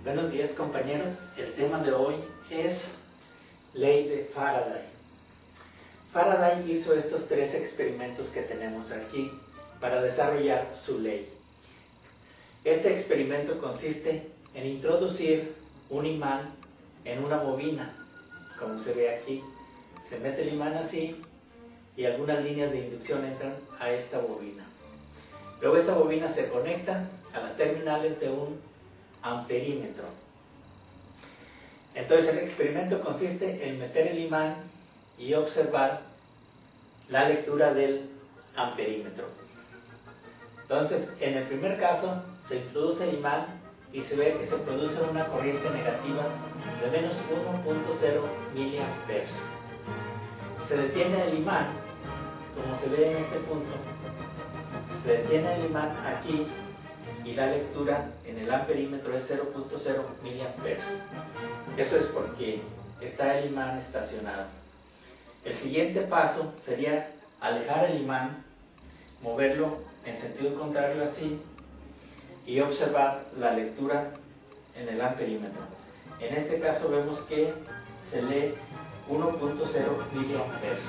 Buenos días, compañeros. El tema de hoy es ley de Faraday. Faraday hizo estos tres experimentos que tenemos aquí para desarrollar su ley. Este experimento consiste en introducir un imán en una bobina, como se ve aquí. Se mete el imán así y algunas líneas de inducción entran a esta bobina. Luego esta bobina se conecta a las terminales de un amperímetro. Entonces el experimento consiste en meter el imán y observar la lectura del amperímetro. Entonces en el primer caso se introduce el imán y se ve que se produce una corriente negativa de menos 1.0 miliamperes. Se detiene el imán, como se ve en este punto, se detiene el imán aquí y la lectura en el amperímetro es 0.0 miliamperes. Eso es porque está el imán estacionado. El siguiente paso sería alejar el imán, moverlo en sentido contrario así y observar la lectura en el amperímetro. En este caso vemos que se lee 1.0 miliamperes.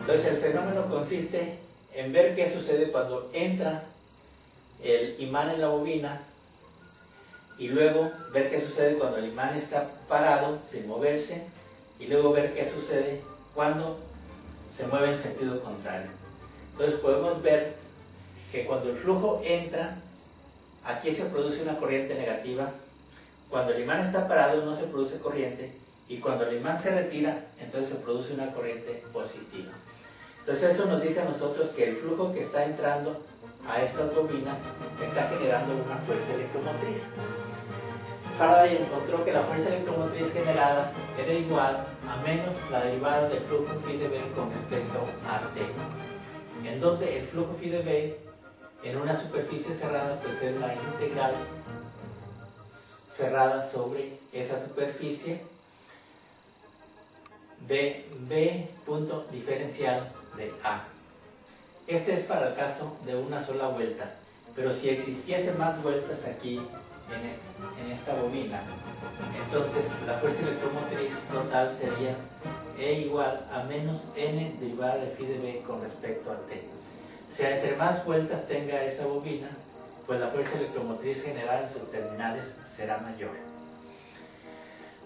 Entonces el fenómeno consiste en ver qué sucede cuando entra el imán en la bobina y luego ver qué sucede cuando el imán está parado sin moverse y luego ver qué sucede cuando se mueve en sentido contrario. Entonces podemos ver que cuando el flujo entra, aquí se produce una corriente negativa. Cuando el imán está parado no se produce corriente y cuando el imán se retira, entonces se produce una corriente positiva. Entonces eso nos dice a nosotros que el flujo que está entrando a estas bobinas está generando una fuerza electromotriz. Faraday encontró que la fuerza electromotriz generada era igual a menos la derivada del flujo phi de B con respecto a T, en donde el flujo phi de B en una superficie cerrada pues es la integral cerrada sobre esa superficie de B punto diferencial de A. Este es para el caso de una sola vuelta, pero si existiesen más vueltas aquí en esta bobina, entonces la fuerza electromotriz total sería E igual a menos N derivada de phi de B con respecto a T. O sea, entre más vueltas tenga esa bobina, pues la fuerza electromotriz generada en sus terminales será mayor.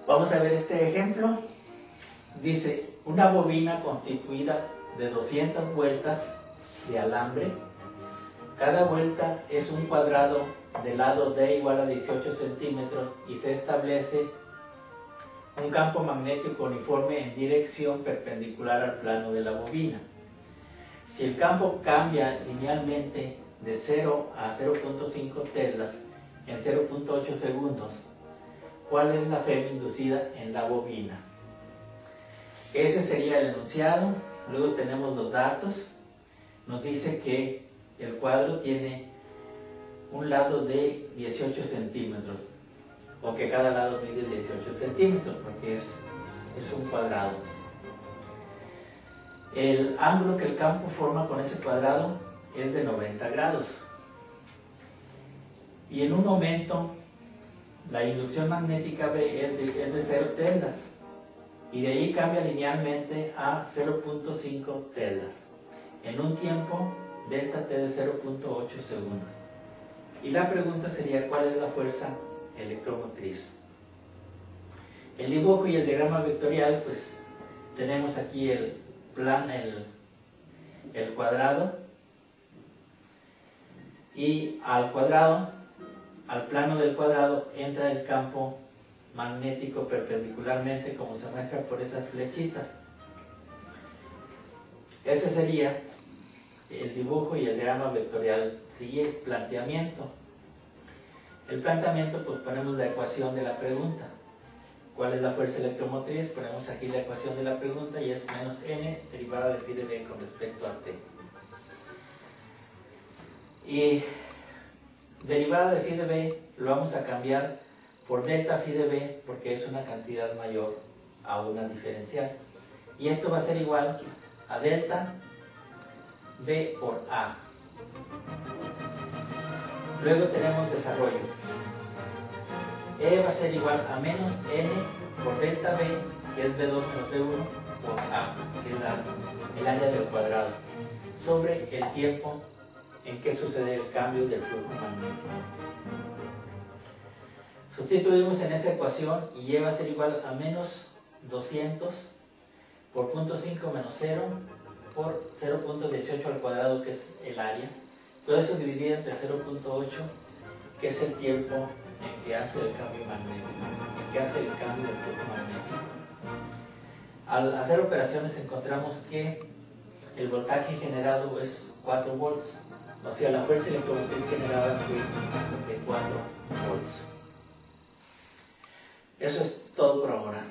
Vamos a ver este ejemplo. Dice, una bobina constituida de 200 vueltas de alambre. Cada vuelta es un cuadrado de lado D igual a 18 centímetros y se establece un campo magnético uniforme en dirección perpendicular al plano de la bobina. Si el campo cambia linealmente de 0 a 0.5 teslas en 0.8 segundos, ¿cuál es la FEM inducida en la bobina? Ese sería el enunciado. Luego tenemos los datos. Nos dice que el cuadro tiene un lado de 18 centímetros, o que cada lado mide 18 centímetros, porque es un cuadrado. El ángulo que el campo forma con ese cuadrado es de 90 grados. Y en un momento, la inducción magnética B es de 0 teslas, y de ahí cambia linealmente a 0.5 teslas. En un tiempo delta t de 0.8 segundos. Y la pregunta sería, ¿cuál es la fuerza electromotriz? El dibujo y el diagrama vectorial, pues tenemos aquí el cuadrado, y al plano del cuadrado entra el campo magnético perpendicularmente, como se muestra por esas flechitas. Ese sería el dibujo y el diagrama vectorial. Sigue el planteamiento. El planteamiento, pues ponemos la ecuación de la pregunta. ¿Cuál es la fuerza electromotriz? Ponemos aquí la ecuación de la pregunta y es menos N derivada de phi de B con respecto a T. Y derivada de phi de B lo vamos a cambiar por delta phi de B porque es una cantidad mayor a una diferencial. Y esto va a ser igual a delta B por A. Luego tenemos desarrollo. E va a ser igual a menos N por delta B, que es B2 menos B1, por A, que es el área del cuadrado, sobre el tiempo en que sucede el cambio del flujo magnético. Sustituimos en esa ecuación y E va a ser igual a menos 200 por 0.5 menos 0 por 0.18 al cuadrado, que es el área. Todo eso dividido entre 0.8, que es el tiempo en que hace el cambio magnético, en que hace el cambio del flujo magnético. Al hacer operaciones encontramos que el voltaje generado es 4 volts, o sea, la fuerza electromotriz generada fue de 4 volts. Eso es todo por ahora.